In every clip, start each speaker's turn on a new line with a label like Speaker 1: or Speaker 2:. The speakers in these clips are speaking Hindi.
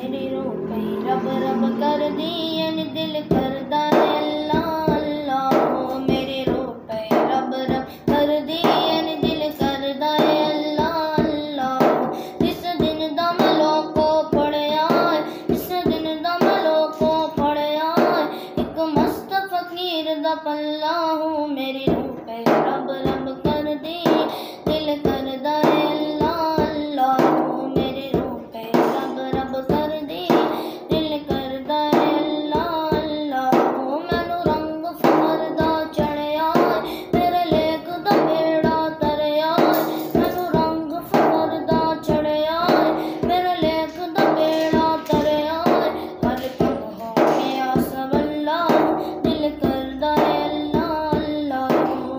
Speaker 1: मेरी रूह कहीं रब रब कर दी यानी दिल करदा है अल्लाह अल्लाह। मेरी रूह कहीं रब रब कर दी यानी दिल करदा है अल्लाह अल्लाह। जिस दिन दम लोको पड़िया जिस दिन दम लोको पड़िया एक मस्त फकीर दा पल्ला हूँ। मेरी रूह कहीं रब रब कर दी दिल करदा है अल्लाह अल्लाह। मेरी रूह कहीं रब रब कर दी दिल करदा है अल्लाह अल्लाह। मैनू रंग फखर दा चढ़िया मेरे लेख दा बेड़ा तरया। मैनू रंग फखर दा चढ़िया मेरे लेख दा बेड़ा तरया। हर कम हो गया सवल्ला दिल करदा है अल्लाह अल्लाह।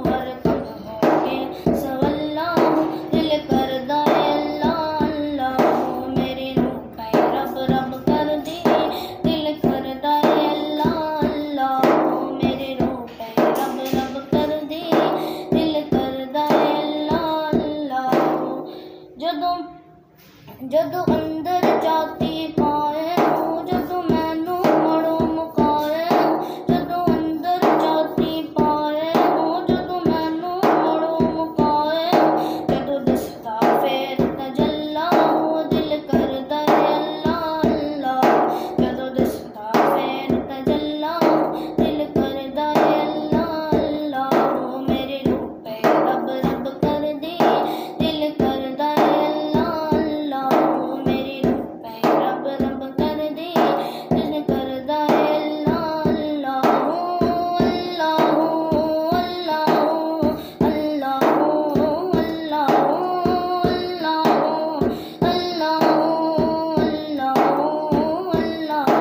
Speaker 1: हर कम हो गया सवल्ला दिल करदा है अल्लाह अल्लाह। मेरी रूह कहीं रब रब कर दी दिल करदा है अल्लाह अल्लाह। मेरी रूह कहीं रब रब कर दी दिल करदा है अल्लाह अल्लाह। जदों जदों अंदर जाती पाए जदों मैनू मड़ो मुकाए। जदों अंदर जाती पाए जदों मैनू मड़ो मुकाए। जदों दिसदा फेर तजल्ला दिल करदा है अल्लाह अल्लाह। जदों दिसदा फेर तजल्ला दिल करदा है अल्लाह अल्लाह। मेरी रूह कहीं रब रब कर दी दिल करदा है अल्लाह अल्लाह। मेरी रूह कहीं रब रब कर दी दिल करदा है अल्लाह अल्लाह अल्लाह अल्लाह अल्लाह अल्लाह अल्लाह अल्लाह अल्लाह अल्लाह।